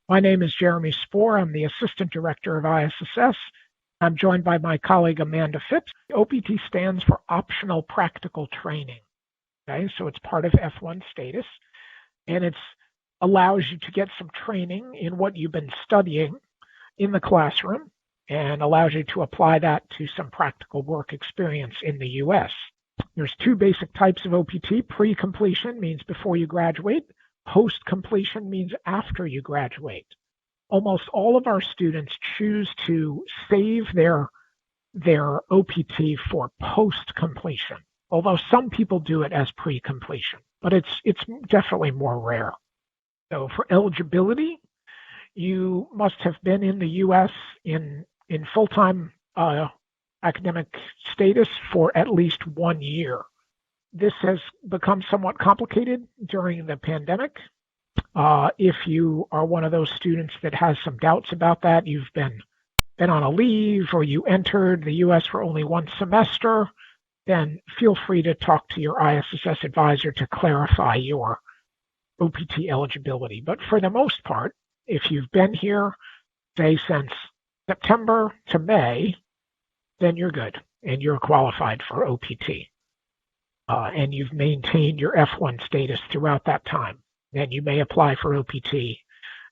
My name is Jeremy Spohr. I'm the Assistant Director of ISSS. I'm joined by my colleague Amanda Phipps. OPT stands for Optional Practical Training. Okay, so it's part of F1 status, and it allows you to get some training in what you've been studying in the classroom and allows you to apply that to some practical work experience in the U.S. There's two basic types of OPT. Pre-completion means before you graduate. Post-completion means after you graduate. Almost all of our students choose to save their OPT for post-completion, although some people do it as pre-completion, but it's definitely more rare. So for eligibility, you must have been in the U.S. in full-time academic status for at least 1 year. This has become somewhat complicated during the pandemic. If you are one of those students that has some doubts about that, you've been on a leave, or you entered the U.S. for only one semester, then feel free to talk to your ISSS advisor to clarify your OPT eligibility. But for the most part, if you've been here, say, since September to May, then you're good and you're qualified for OPT. And you've maintained your F1 status throughout that time, then you may apply for OPT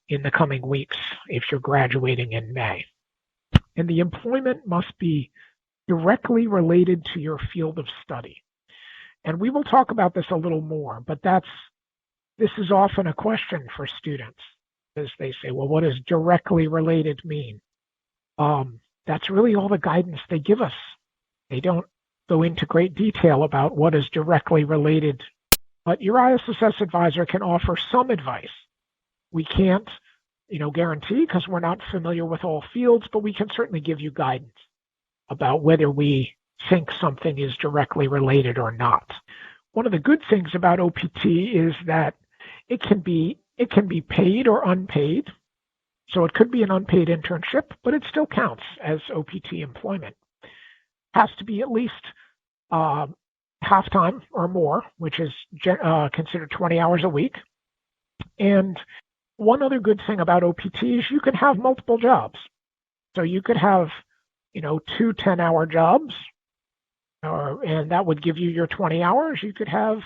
in the coming weeks if you're graduating in May. And the employment must be directly related to your field of study. And we will talk about this a little more, but this is often a question for students, as they say, well, what does directly related mean? That's really all the guidance they give us. They don't go into great detail about what is directly related, but your ISSS advisor can offer some advice. We can't, guarantee because we're not familiar with all fields, but we can certainly give you guidance about whether we think something is directly related or not. One of the good things about OPT is that it can be paid or unpaid. So it could be an unpaid internship, but it still counts as OPT employment. Has to be at least half-time or more, which is considered 20 hours a week. And one other good thing about OPT is you can have multiple jobs. So you could have, 2 10-hour jobs, and that would give you your 20 hours. You could have,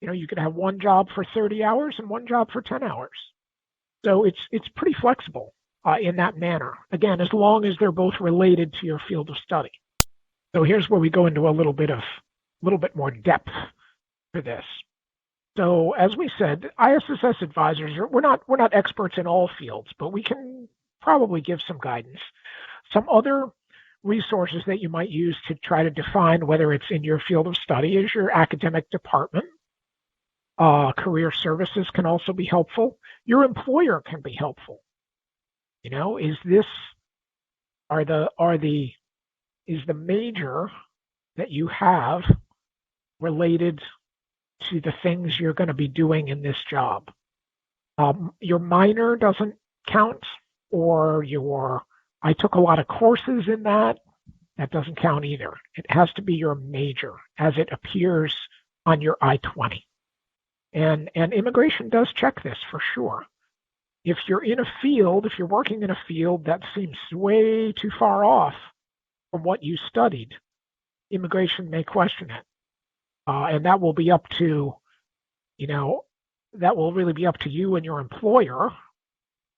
one job for 30 hours and one job for 10 hours. So it's pretty flexible in that manner. Again, as long as they're both related to your field of study. So here's where we go into a little bit more depth for this. So as we said, ISSS advisors we're not experts in all fields, but we can probably give some guidance. Some other resources that you might use to try to define whether it's in your field of study is your academic department. Career services can also be helpful. Your employer can be helpful. Is the major that you have related to the things you're going to be doing in this job? Your minor doesn't count, or I took a lot of courses in that doesn't count either. It has to be your major as it appears on your I-20. And immigration does check this for sure. If you're working in a field that seems way too far off from what you studied, immigration may question it. And that will be up to, that will really be up to you and your employer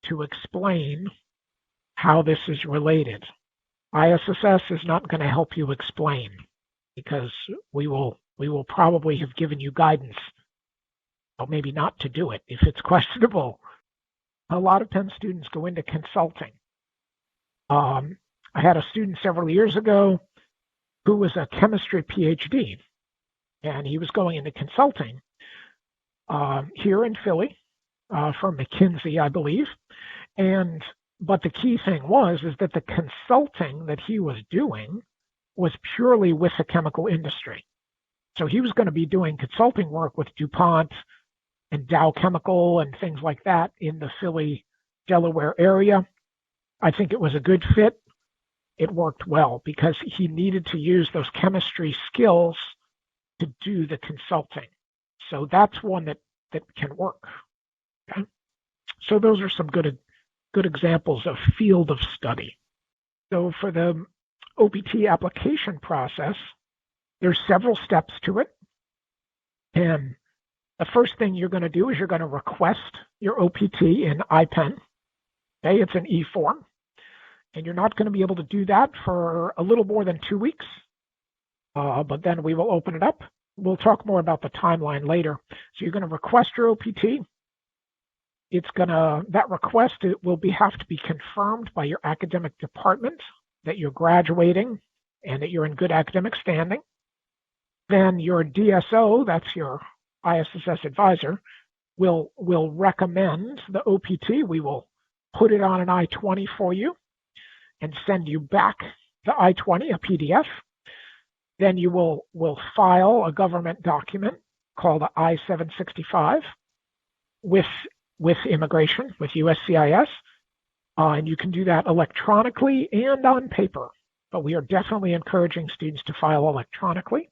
to explain how this is related. ISSS is not going to help you explain because we will probably have given you guidance, or maybe not to do it if it's questionable. A lot of Penn students go into consulting. I had a student several years ago who was a chemistry PhD, and he was going into consulting here in Philly from McKinsey, I believe. But the key thing is that the consulting that he was doing was purely with the chemical industry. So he was going to be doing consulting work with DuPont and Dow Chemical and things like that in the Philly, Delaware area. I think it was a good fit. it worked well because he needed to use those chemistry skills to do the consulting. So that's one that can work. Okay? So those are some good examples of field of study. So for the OPT application process, there's several steps to it. And the first thing you're going to do is you're going to request your OPT in IPEN. Okay, it's an e-form. And you're not going to be able to do that for a little more than 2 weeks. But then we will open it up. We'll talk more about the timeline later. So you're going to request your OPT. That request will have to be confirmed by your academic department that you're graduating and that you're in good academic standing. Then your DSO, that's your ISSS advisor, will recommend the OPT. We will put it on an I-20 for you and send you back the I-20, a PDF. Then you will file a government document called an I-765 with immigration, with USCIS. And you can do that electronically and on paper. But we are definitely encouraging students to file electronically.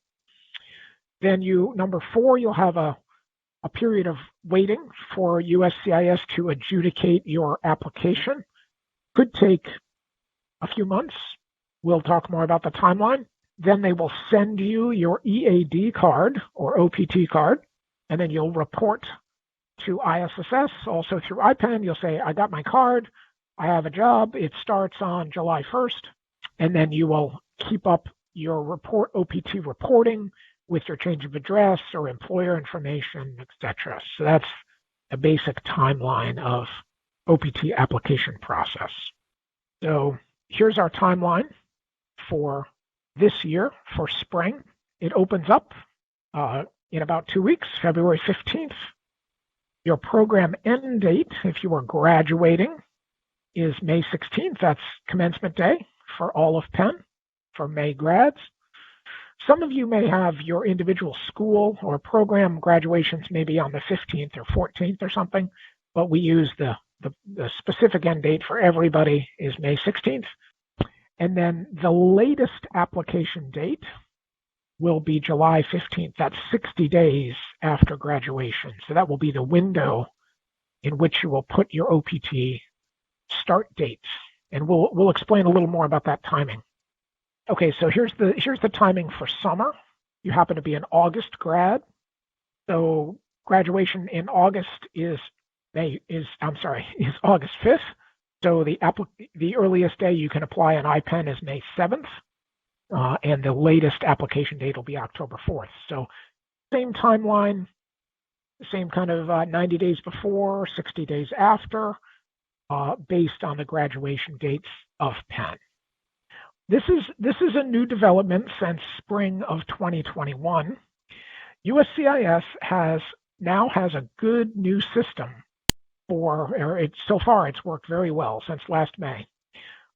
Then number 4, you'll have a period of waiting for USCIS to adjudicate your application. Could take a few months. We'll talk more about the timeline. Then they will send you your EAD card or OPT card, and then you'll report to ISSS, also through IPEN. You'll say, I got my card, I have a job, it starts on July 1st, and then you will keep up your OPT reporting with your change of address or employer information, etc. So that's a basic timeline of OPT application process. So here's our timeline for this year for spring. It opens up in about 2 weeks, February 15th. Your program end date, if you are graduating, is May 16th. That's commencement day for all of Penn, for May grads. Some of you may have your individual school or program graduations maybe on the 15th or 14th or something, but we use the specific end date for everybody is May 16th. And then the latest application date will be July 15th. That's 60 days after graduation. So that will be the window in which you will put your OPT start date. And we'll explain a little more about that timing. Okay, so here's the timing for summer. You happen to be an August grad. So graduation in August is August 5th. So the earliest day you can apply an IPEN is May 7th, and the latest application date will be October 4th. So same timeline, same kind of 90 days before, 60 days after, based on the graduation dates of Penn. This is a new development since spring of 2021. USCIS now has a good new system so far it's worked very well since last May,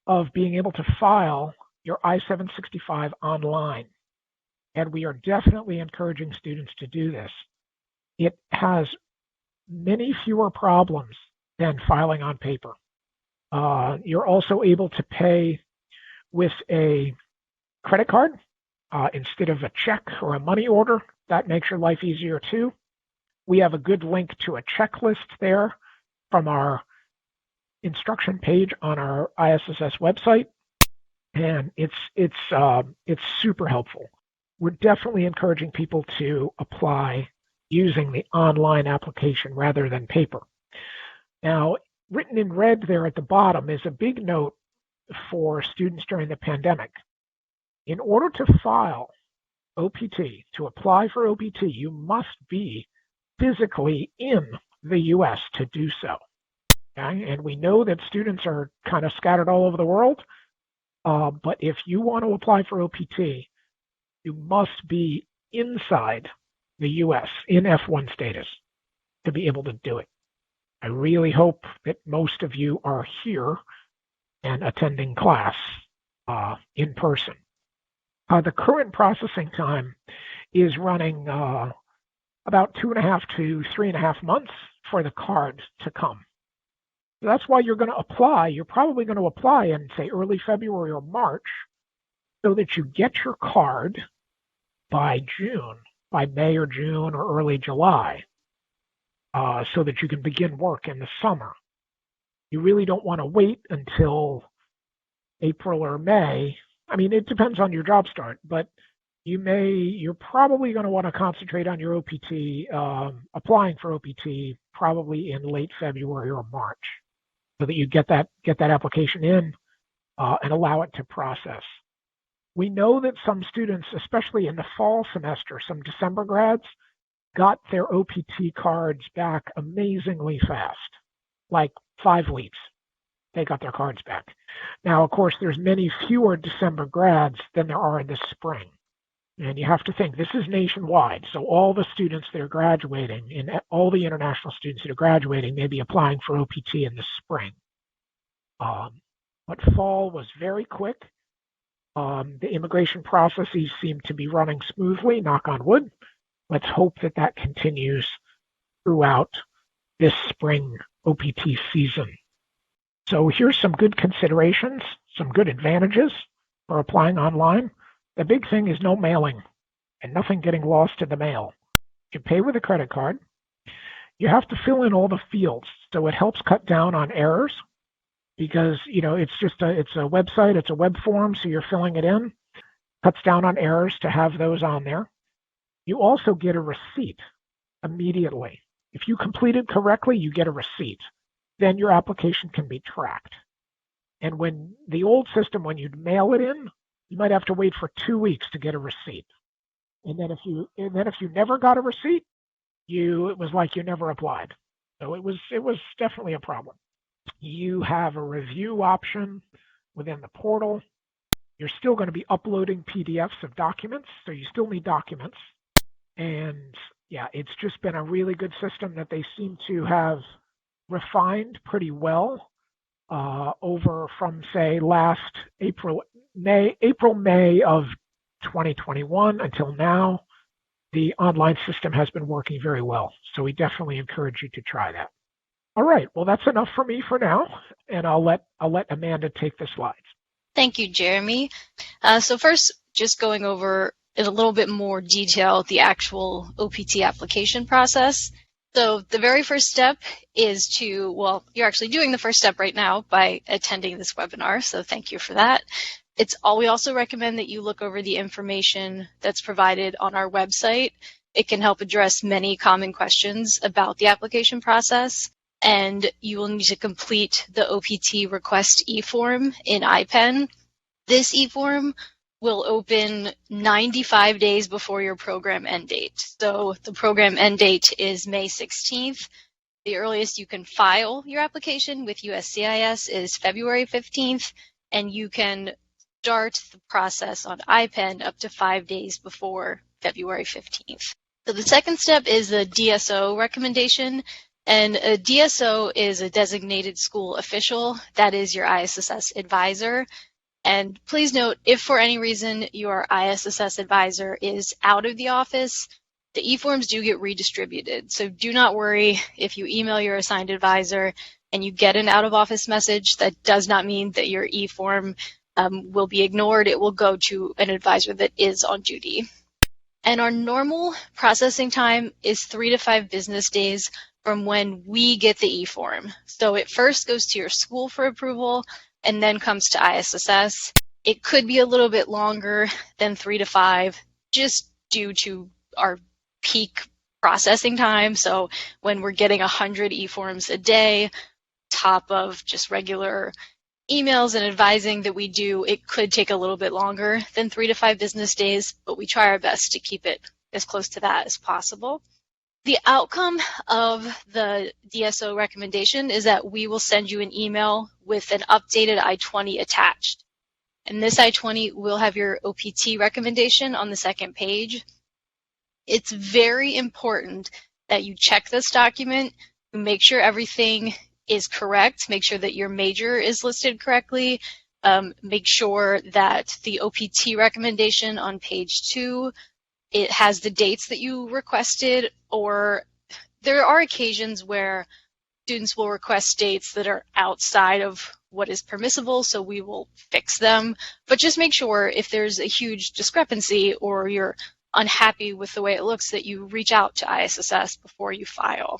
of being able to file your I-765 online. And we are definitely encouraging students to do this. It has many fewer problems than filing on paper. You're also able to pay with a credit card instead of a check or a money order. That makes your life easier too. We have a good link to a checklist there from our instruction page on our ISSS website, and it's super helpful. We're definitely encouraging people to apply using the online application rather than paper. Now, written in red there at the bottom is a big note for students during the pandemic. In order to file OPT, to apply for OPT, you must be physically in the U.S. to do so. Okay? And we know that students are kind of scattered all over the world, but if you want to apply for OPT, you must be inside the U.S. in F1 status to be able to do it. I really hope that most of you are here and attending class in person. The current processing time is running about 2.5 to 3.5 months for the card to come. That's why you're going to apply. You're probably going to apply in, say, early February or March so that you get your card by June, by May or June or early July, so that you can begin work in the summer. You really don't want to wait until April or May. I mean, it depends on your job start, but you're probably going to want to concentrate on your OPT, applying for OPT probably in late February or March, so that you get that application in and allow it to process. We know that some students, especially in the fall semester, some December grads, got their OPT cards back amazingly fast, like 5 weeks. They got their cards back. Now, of course, there's many fewer December grads than there are in the spring. And you have to think, this is nationwide. So all the students that are graduating, and all the international students that are graduating may be applying for OPT in the spring. But fall was very quick. The immigration processes seem to be running smoothly, knock on wood. Let's hope that that continues throughout this spring OPT season. So here's some good considerations, some good advantages for applying online. The big thing is no mailing and nothing getting lost in the mail. You pay with a credit card. You have to fill in all the fields, so it helps cut down on errors because, it's a website, it's a web form, so you're filling it in. Cuts down on errors to have those on there. You also get a receipt immediately. If you complete it correctly, you get a receipt. Then your application can be tracked. And when the old system, when you'd mail it in, you might have to wait for 2 weeks to get a receipt. And then if you never got a receipt, it was like you never applied. So it was definitely a problem. You have a review option within the portal. You're still going to be uploading PDFs of documents, so you still need documents. And yeah, it's just been a really good system that they seem to have refined pretty well over from, say, last April, May of 2021 until now. The online system has been working very well, so we definitely encourage you to try that. All right, well, that's enough for me for now, and I'll let Amanda take the slides. Thank you, Jeremy. So first, just going over in a little bit more detail the actual OPT application process. So the very first step is you're actually doing the first step right now by attending this webinar, so thank you for that. We also recommend that you look over the information that's provided on our website. It can help address many common questions about the application process, and you will need to complete the OPT request e-form in IPEN. This e-form will open 95 days before your program end date. So the program end date is May 16th. The earliest you can file your application with USCIS is February 15th, and you can start the process on IPEN up to 5 days before February 15th. So the second step is the DSO recommendation, and a DSO is a designated school official. That is your ISSS advisor. And please note, if for any reason your ISSS advisor is out of the office, the e-forms do get redistributed. So do not worry if you email your assigned advisor and you get an out-of-office message. That does not mean that your e-form will be ignored. It will go to an advisor that is on duty. And our normal processing time is 3 to 5 business days from when we get the e-form. So it first goes to your school for approval and then comes to ISSS. It could be a little bit longer than 3 to 5 just due to our peak processing time. So when we're getting 100 e-forms a day, top of just regular emails and advising that we do, it could take a little bit longer than 3 to 5 business days, but we try our best to keep it as close to that as possible. The outcome of the DSO recommendation is that we will send you an email with an updated I-20 attached. And this I-20 will have your OPT recommendation on the second page. It's very important that you check this document, make sure everything is correct, make sure that your major is listed correctly, make sure that the OPT recommendation on page 2, it has the dates that you requested, or there are occasions where students will request dates that are outside of what is permissible, so we will fix them. But just make sure if there's a huge discrepancy or you're unhappy with the way it looks that you reach out to ISSS before you file.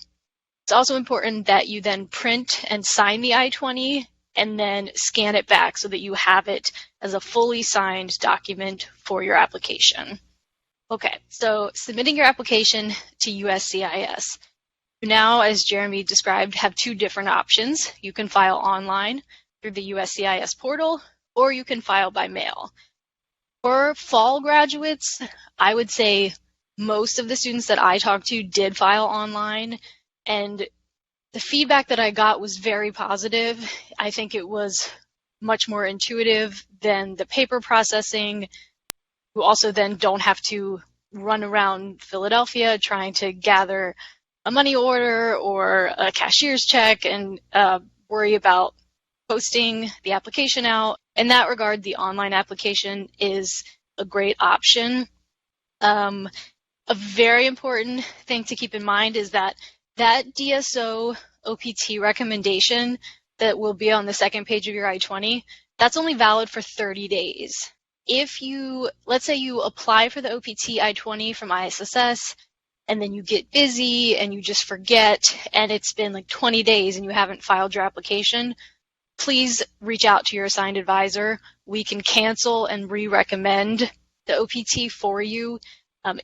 It's also important that you then print and sign the I-20 and then scan it back so that you have it as a fully signed document for your application. Okay, so submitting your application to USCIS. Now, as Jeremy described, have two different options. You can file online through the USCIS portal, or you can file by mail. For fall graduates, I would say most of the students that I talked to did file online, and the feedback that I got was very positive. I think it was much more intuitive than the paper processing. You also then don't have to run around Philadelphia trying to gather a money order or a cashier's check and worry about posting the application out. In that regard, the online application is a great option. A very important thing to keep in mind is that DSO OPT recommendation that will be on the second page of your I-20, that's only valid for 30 days. If you, let's say you apply for the OPT I-20 from ISSS, and then you get busy and you just forget, and it's been like 20 days and you haven't filed your application, please reach out to your assigned advisor. We can cancel and re-recommend the OPT for you.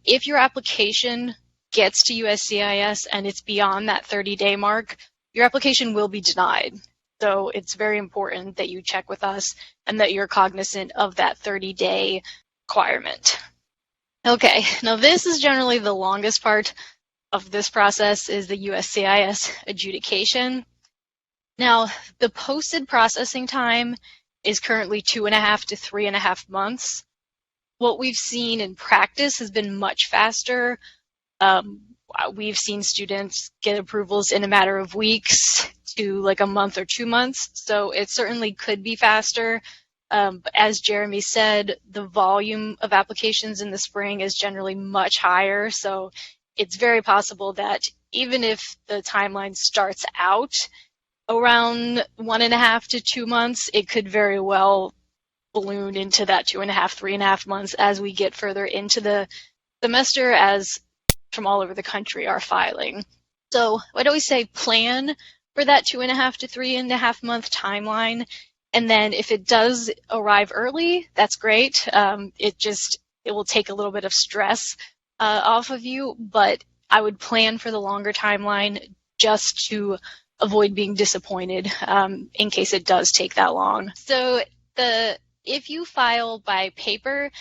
If your application gets to USCIS and it's beyond that 30-day mark, your application will be denied. So it's very important that you check with us and that you're cognizant of that 30-day requirement. Okay, now this is generally the longest part of this process is the USCIS adjudication. Now, the posted processing time is currently 2.5 to 3.5 months. What we've seen in practice has been much faster. We've seen students get approvals in a matter of weeks to like a month or 2 months, so it certainly could be faster. But as Jeremy said, the volume of applications in the spring is generally much higher, so it's very possible that even if the timeline starts out around 1.5 to 2 months, it could very well balloon into that 2.5, 3.5 months as we get further into the semester, as from all over the country are filing. So I'd always say plan for that 2.5 to 3.5 month timeline. And then if it does arrive early, that's great. It will take a little bit of stress off of you, but I would plan for the longer timeline just to avoid being disappointed in case it does take that long. So if you file by paper,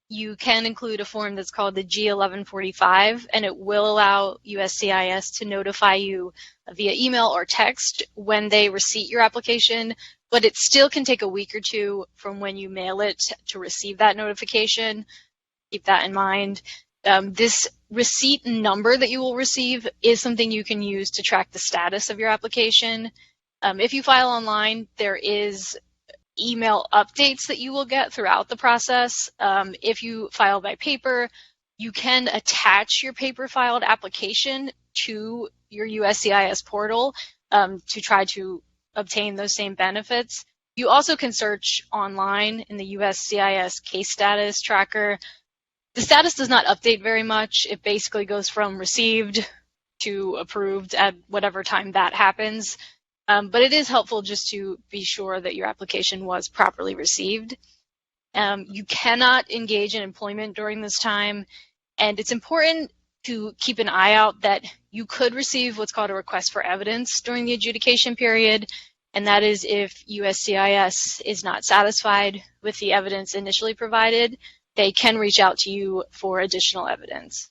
you can include a form that's called the G1145, and it will allow USCIS to notify you via email or text when they receipt your application, but it still can take a week or two from when you mail it to receive that notification. Keep that in mind. This receipt number that you will receive is something you can use to track the status of your application. If you file online, there is email updates that you will get throughout the process. If you file by paper, you can attach your paper filed application to your USCIS portal to try to obtain those same benefits. You also can search online in the USCIS case status tracker. The status does not update very much. It basically goes from received to approved at whatever time that happens. But it is helpful just to be sure that your application was properly received. You cannot engage in employment during this time, and it's important to keep an eye out that you could receive what's called a request for evidence during the adjudication period, and that is if USCIS is not satisfied with the evidence initially provided, they can reach out to you for additional evidence.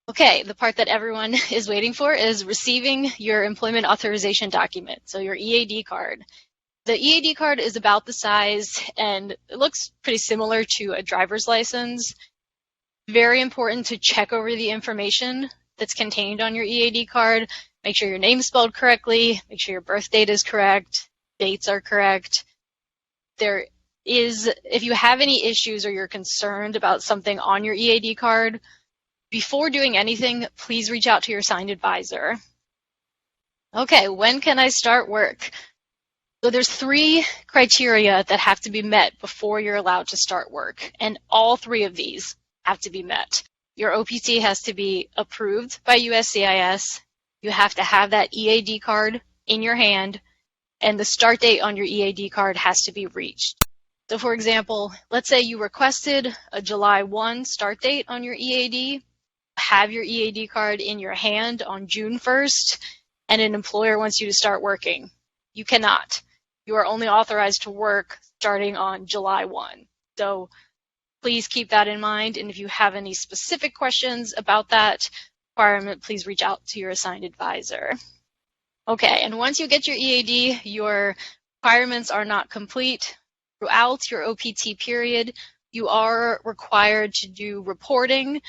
Okay, the part that everyone is waiting for is receiving your employment authorization document, so your EAD card. The EAD card is about the size, and it looks pretty similar to a driver's license. Very important to check over the information that's contained on your EAD card. Make sure your name is spelled correctly, make sure your birth date is correct, dates are correct. If you have any issues or you're concerned about something on your EAD card, before doing anything, please reach out to your assigned advisor. Okay, when can I start work? So there's 3 criteria that have to be met before you're allowed to start work, and all 3 of these have to be met. Your OPT has to be approved by USCIS, you have to have that EAD card in your hand, and the start date on your EAD card has to be reached. So for example, let's say you requested a July 1 start date on your EAD, have your EAD card in your hand on June 1st, and an employer wants you to start working. You cannot. You are only authorized to work starting on July 1. So please keep that in mind, and if you have any specific questions about that requirement, please reach out to your assigned advisor. Okay, and once you get your EAD, your requirements are not complete. Throughout your OPT period, you are required to do reporting.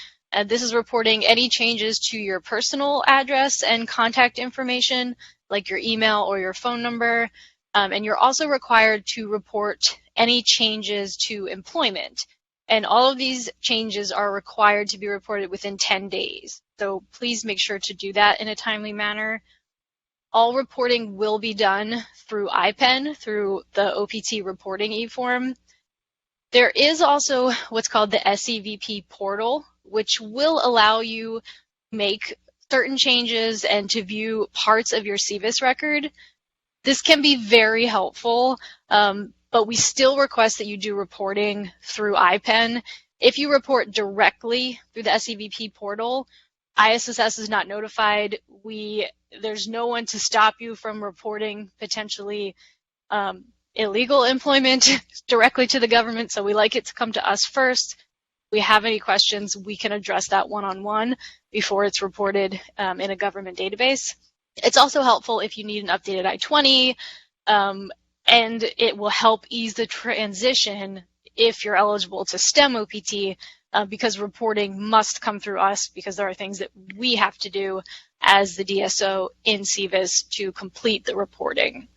This is reporting any changes to your personal address and contact information, like your email or your phone number. And you're also required to report any changes to employment. And all of these changes are required to be reported within 10 days. So please make sure to do that in a timely manner. All reporting will be done through IPEN, through the OPT reporting e-form. There is also what's called the SEVP portal, which will allow you to make certain changes and to view parts of your SEVIS record. This can be very helpful, but we still request that you do reporting through IPEN. If you report directly through the SEVP portal, ISSS is not notified. There's no one to stop you from reporting potentially illegal employment directly to the government, so we like it to come to us first. If we have any questions, we can address that one-on-one before it's reported in a government database. It's also helpful if you need an updated I-20, and it will help ease the transition if you're eligible to STEM OPT, because reporting must come through us because there are things that we have to do as the DSO in SEVIS to complete the reporting.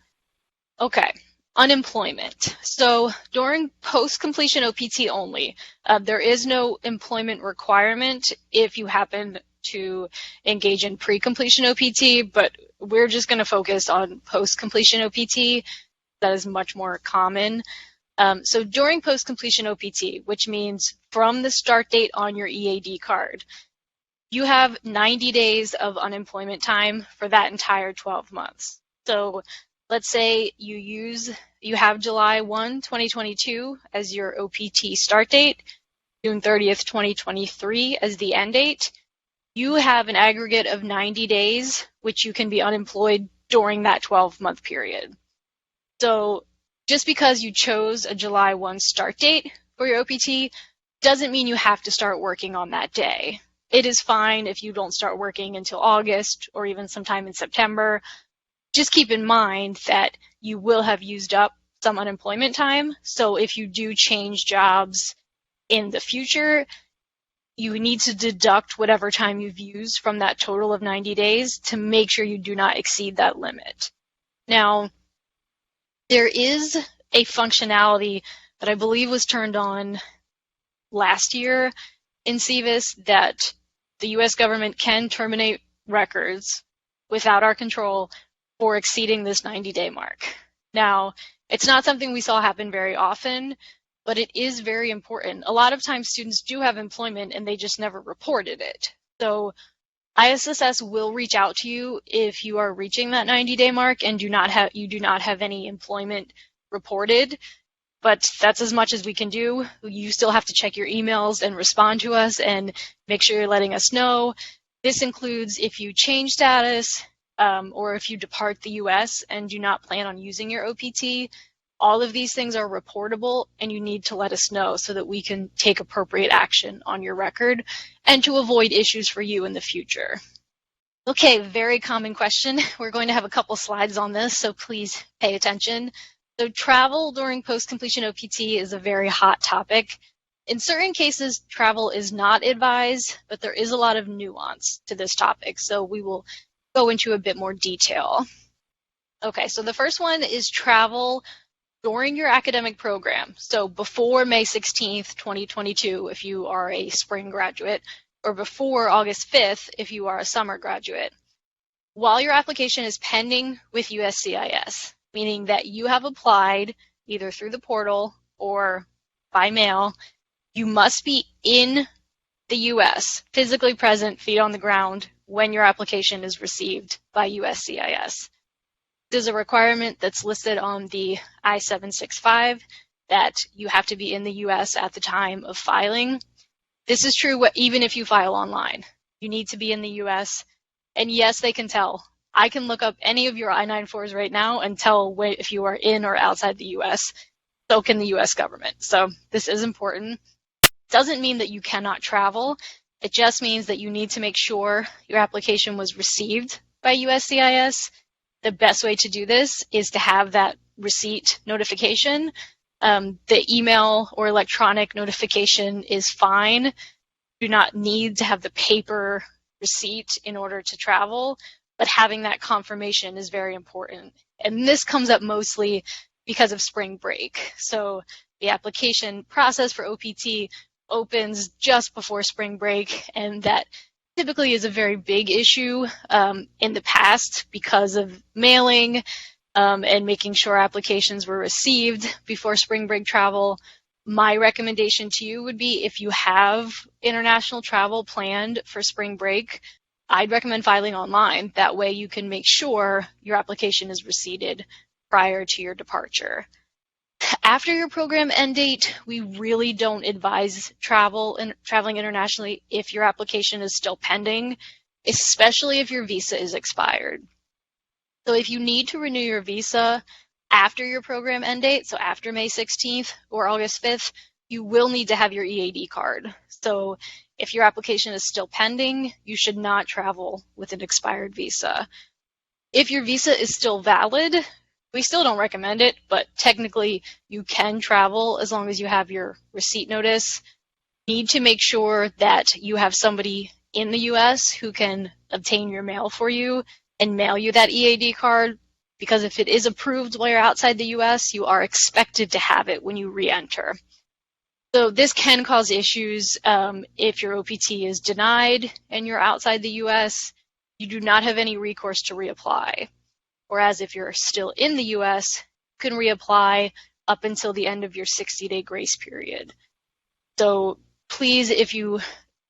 Okay, unemployment. So during post-completion OPT only, there is no employment requirement if you happen to engage in pre-completion OPT, but we're just going to focus on post-completion OPT. That is much more common. So during post-completion OPT, which means from the start date on your EAD card, you have 90 days of unemployment time for that entire 12 months. So let's say you have July 1, 2022 as your OPT start date, June 30th, 2023 as the end date. You have an aggregate of 90 days, which you can be unemployed during that 12-month period. So just because you chose a July 1 start date for your OPT doesn't mean you have to start working on that day. It is fine if you don't start working until August or even sometime in September. Just keep in mind that you will have used up some unemployment time. So if you do change jobs in the future, you need to deduct whatever time you've used from that total of 90 days to make sure you do not exceed that limit. Now, there is a functionality that I believe was turned on last year in SEVIS that the U.S. government can terminate records without our control for exceeding this 90-day mark. Now, it's not something we saw happen very often, but it is very important. A lot of times students do have employment and they just never reported it. So ISSS will reach out to you if you are reaching that 90-day mark and you do not have any employment reported, but that's as much as we can do. You still have to check your emails and respond to us and make sure you're letting us know. This includes if you change status or if you depart the U.S. and do not plan on using your OPT. All of these things are reportable, and you need to let us know so that we can take appropriate action on your record and to avoid issues for you in the future. Okay, very common question. We're going to have a couple slides on this, so please pay attention. So travel during post-completion OPT is a very hot topic. In certain cases, travel is not advised, but there is a lot of nuance to this topic, so we will go into a bit more detail. Okay, so the first one is travel during your academic program. So before May 16th, 2022, if you are a spring graduate, or before August 5th, if you are a summer graduate. while your application is pending with USCIS, meaning that you have applied either through the portal or by mail, you must be in the U.S., physically present, feet on the ground, when your application is received by USCIS. There's a requirement that's listed on the I-765 that you have to be in the U.S. at the time of filing. This is true even if you file online. You need to be in the U.S., and yes, they can tell. I can look up any of your I-94s right now and tell if you are in or outside the U.S. So can the U.S. government. So this is important. Doesn't mean that you cannot travel. It just means that you need to make sure your application was received by USCIS. The best way to do this is to have that receipt notification. The email or electronic notification is fine. You do not need to have the paper receipt in order to travel, but having that confirmation is very important. And this comes up mostly because of spring break. So the application process for OPT opens just before spring break, and that typically is a very big issue in the past because of mailing and making sure applications were received before spring break travel. My recommendation to you would be, if you have international travel planned for spring break, I'd recommend filing online. That way you can make sure your application is received prior to your departure. After your program end date, we really don't advise traveling internationally if your application is still pending, especially if your visa is expired. So if you need to renew your visa after your program end date, so after May 16th or August 5th, you will need to have your EAD card. So if your application is still pending, you should not travel with an expired visa. If your visa is still valid, we still don't recommend it, but technically you can travel as long as you have your receipt notice. You need to make sure that you have somebody in the US who can obtain your mail for you and mail you that EAD card, because if it is approved while you're outside the US, you are expected to have it when you re-enter. So this can cause issues if your OPT is denied and you're outside the US. You do not have any recourse to reapply. Whereas if you're still in the US, you can reapply up until the end of your 60-day grace period. So please, if you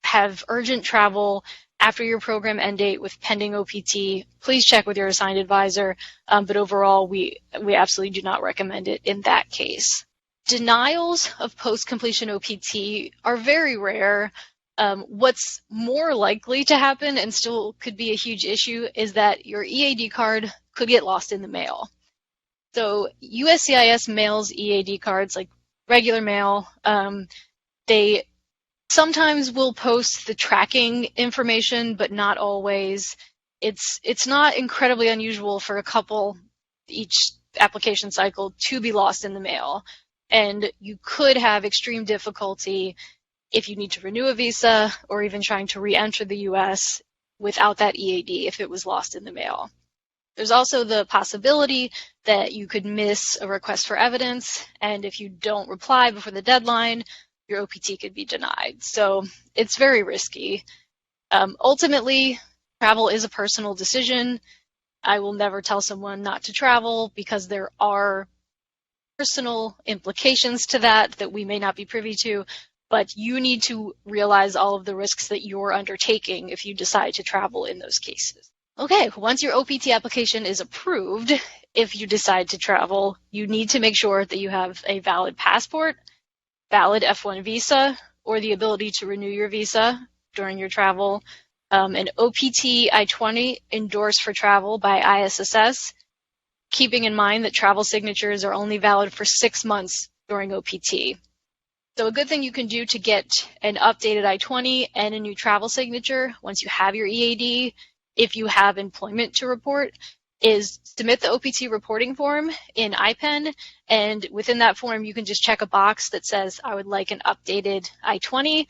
have urgent travel after your program end date with pending OPT, please check with your assigned advisor. But overall, we absolutely do not recommend it in that case. Denials of post-completion OPT are very rare. What's more likely to happen, and still could be a huge issue, is that your EAD card could get lost in the mail. So USCIS mails EAD cards like regular mail. They sometimes will post the tracking information, but not always. It's not incredibly unusual for a couple each application cycle to be lost in the mail. And you could have extreme difficulty if you need to renew a visa or even trying to re-enter the US without that EAD if it was lost in the mail. There's also the possibility that you could miss a request for evidence, and if you don't reply before the deadline, your OPT could be denied. So it's very risky. Ultimately, travel is a personal decision. I will never tell someone not to travel because there are personal implications to that we may not be privy to, but you need to realize all of the risks that you're undertaking if you decide to travel in those cases. Okay, once your OPT application is approved, if you decide to travel, you need to make sure that you have a valid passport, valid F1 visa, or the ability to renew your visa during your travel, an OPT I-20 endorsed for travel by ISSS, keeping in mind that travel signatures are only valid for 6 months during OPT. So a good thing you can do to get an updated I-20 and a new travel signature once you have your EAD, if you have employment to report, is submit the OPT reporting form in IPEN, and within that form you can just check a box that says, I would like an updated I-20.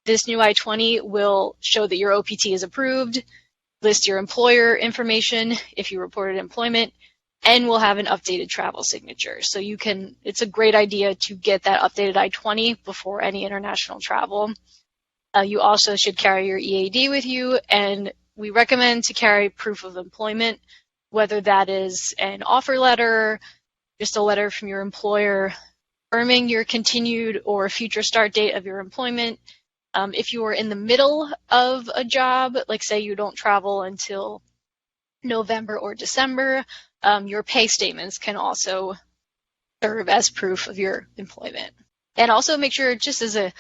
This new I-20 will show that your OPT is approved, list your employer information if you reported employment, and we'll have an updated travel signature. So it's a great idea to get that updated I-20 before any international travel. You also should carry your EAD with you, and we recommend to carry proof of employment, whether that is an offer letter, just a letter from your employer confirming your continued or future start date of your employment. If you are in the middle of a job, like say you don't travel until November or December, your pay statements can also serve as proof of your employment. And also make sure, just as a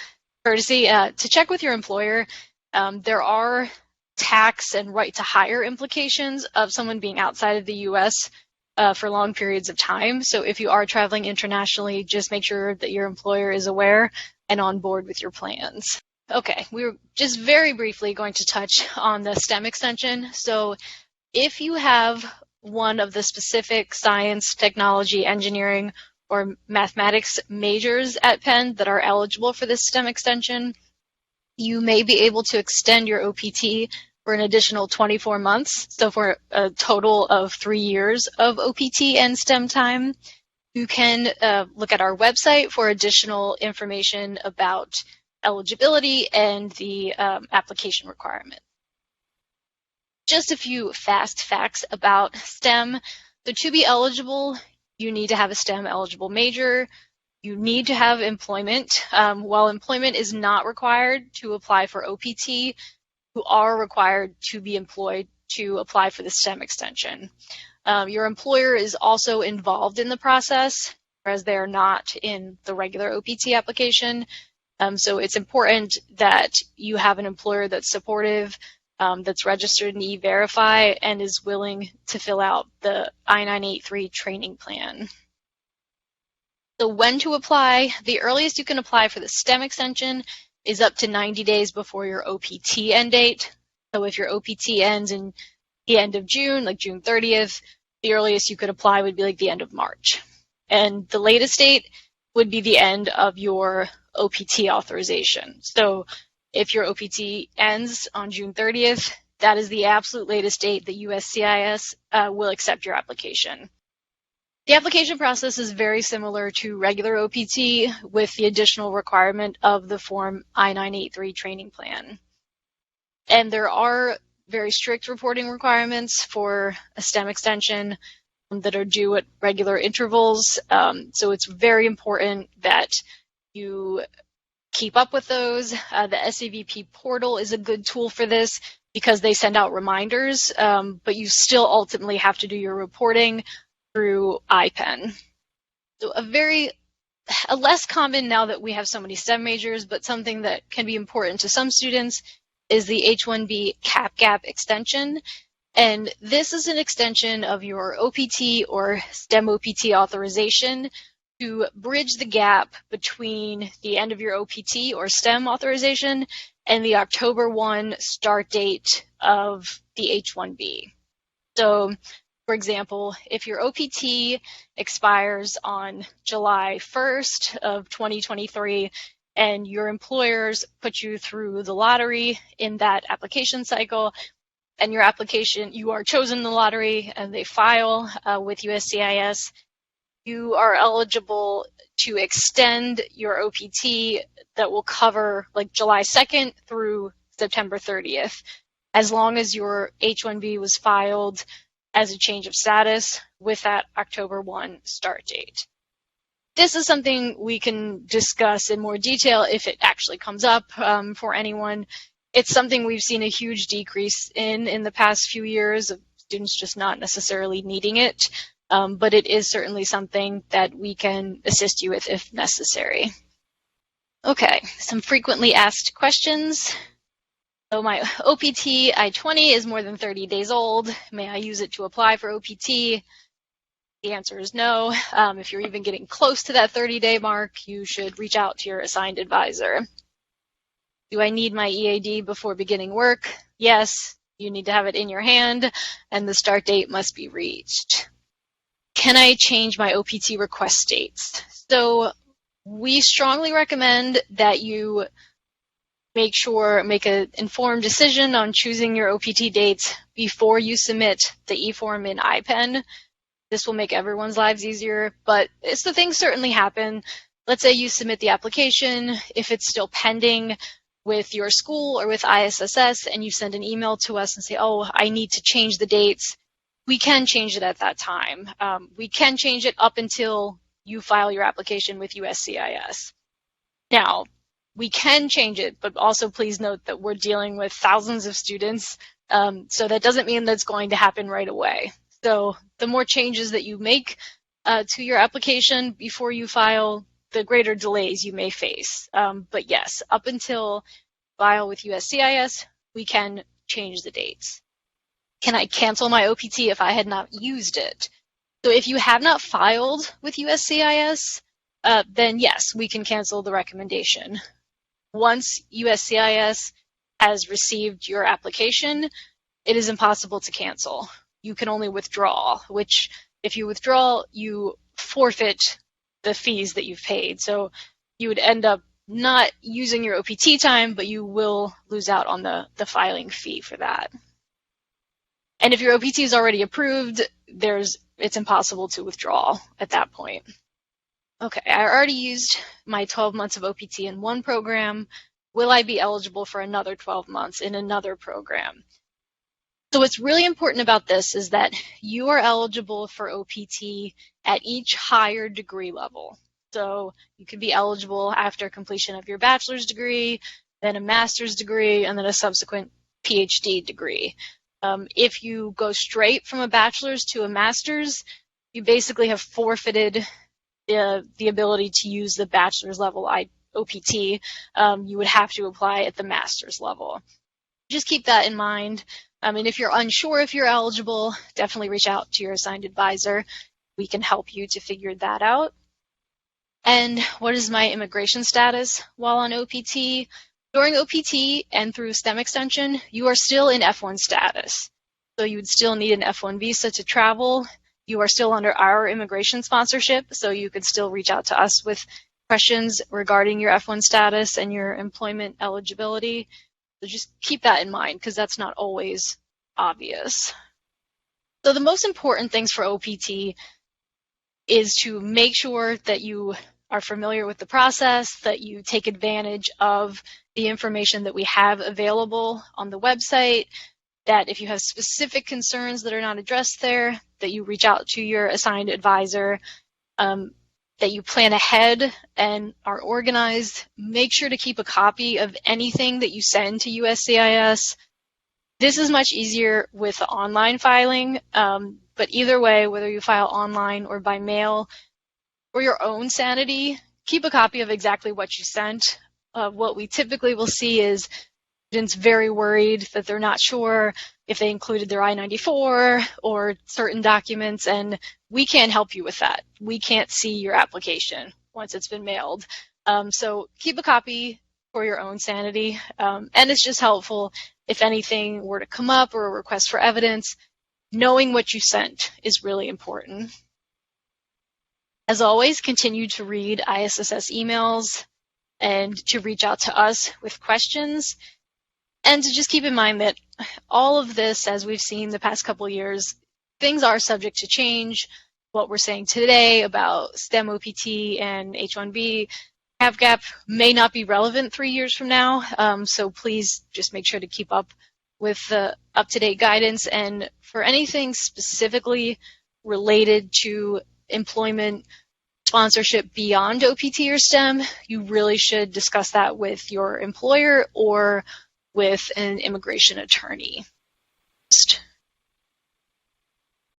courtesy, to check with your employer. There are tax and right to hire implications of someone being outside of the U.S. For long periods of time. So if you are traveling internationally, just make sure that your employer is aware and on board with your plans. Okay, we're just very briefly going to touch on the STEM extension. So if you have one of the specific science, technology, engineering, or mathematics majors at Penn that are eligible for this STEM extension, you may be able to extend your OPT for an additional 24 months, so for a total of 3 years of OPT and STEM time. You can look at our website for additional information about eligibility and the application requirement. Just a few fast facts about STEM. So to be eligible, you need to have a STEM eligible major. You need to have employment. While employment is not required to apply for OPT, you are required to be employed to apply for the STEM extension. Your employer is also involved in the process, whereas they're not in the regular OPT application. So it's important that you have an employer that's supportive, that's registered in E-Verify, and is willing to fill out the I-983 training plan. So when to apply, the earliest you can apply for the STEM extension is up to 90 days before your OPT end date. So if your OPT ends in the end of June, like June 30th, the earliest you could apply would be like the end of March. And the latest date would be the end of your OPT authorization. So if your OPT ends on June 30th, that is the absolute latest date that USCIS will accept your application. The application process is very similar to regular OPT with the additional requirement of the Form I-983 training plan. And there are very strict reporting requirements for a STEM extension that are due at regular intervals. So it's very important that you keep up with those. The SAVP portal is a good tool for this because they send out reminders, but you still ultimately have to do your reporting through IPEN. So a less common now that we have so many STEM majors, but something that can be important to some students is the H-1B CAP-GAP extension. And this is an extension of your OPT or STEM OPT authorization to bridge the gap between the end of your OPT or STEM authorization and the October 1 start date of the H-1B. So, for example, if your OPT expires on July 1st of 2023 and your employers put you through the lottery in that application cycle, and your application, you are chosen the lottery and they file with USCIS, you are eligible to extend your OPT that will cover like July 2nd through September 30th, as long as your H-1B was filed as a change of status with that October 1 start date. This is something we can discuss in more detail if it actually comes up for anyone. It's something we've seen a huge decrease in the past few years of students just not necessarily needing it, but it is certainly something that we can assist you with if necessary. Okay, some frequently asked questions. So my OPT I-20 is more than 30 days old. May I use it to apply for OPT? The answer is no. If you're even getting close to that 30-day mark, you should reach out to your assigned advisor. Do I need my EAD before beginning work? Yes, you need to have it in your hand, and the start date must be reached. Can I change my OPT request dates? So we strongly recommend that you make an informed decision on choosing your OPT dates before you submit the e-form in IPEN. This will make everyone's lives easier, but things certainly happen. Let's say you submit the application. If it's still pending, with your school or with ISSS and you send an email to us and say, oh, I need to change the dates, we can change it at that time. We can change it up until you file your application with USCIS. Now, we can change it, but also please note that we're dealing with thousands of students, so that doesn't mean that's going to happen right away. So the more changes that you make to your application before you file, the greater delays you may face. But yes, up until file with USCIS, we can change the dates. Can I cancel my OPT if I had not used it? So if you have not filed with USCIS, then yes, we can cancel the recommendation. Once USCIS has received your application, it is impossible to cancel. You can only withdraw, which if you withdraw, you forfeit the fees that you've paid. So you would end up not using your OPT time, but you will lose out on the filing fee for that. And if your OPT is already approved, it's impossible to withdraw at that point. Okay, I already used my 12 months of OPT in one program. Will I be eligible for another 12 months in another program? So what's really important about this is that you are eligible for OPT at each higher degree level. So you could be eligible after completion of your bachelor's degree, then a master's degree, and then a subsequent PhD degree. If you go straight from a bachelor's to a master's, you basically have forfeited the ability to use the bachelor's level OPT. You would have to apply at the master's level. Just keep that in mind. And if you're unsure if you're eligible, definitely reach out to your assigned advisor. We can help you to figure that out. And what is my immigration status while on OPT? During OPT and through STEM extension, you are still in F1 status. So you would still need an F1 visa to travel. You are still under our immigration sponsorship, so you could still reach out to us with questions regarding your F1 status and your employment eligibility. So just keep that in mind because that's not always obvious. So the most important things for OPT is to make sure that you are familiar with the process, that you take advantage of the information that we have available on the website, that if you have specific concerns that are not addressed there, that you reach out to your assigned advisor, that you plan ahead and are organized. Make sure to keep a copy of anything that you send to USCIS. This is much easier with online filing, but either way, whether you file online or by mail, for your own sanity, keep a copy of exactly what you sent. What we typically will see is students very worried that they're not sure if they included their I-94 or certain documents, and we can't help you with that. We can't see your application once it's been mailed. So keep a copy for your own sanity, and it's just helpful if anything were to come up or a request for evidence. Knowing what you sent is really important. As always, continue to read ISSS emails and to reach out to us with questions. And to just keep in mind that all of this, as we've seen the past couple of years, things are subject to change. What we're saying today about STEM OPT and H-1B gap may not be relevant 3 years from now. So please just make sure to keep up with the up-to-date guidance. And for anything specifically related to employment sponsorship beyond OPT or STEM, you really should discuss that with your employer or with an immigration attorney.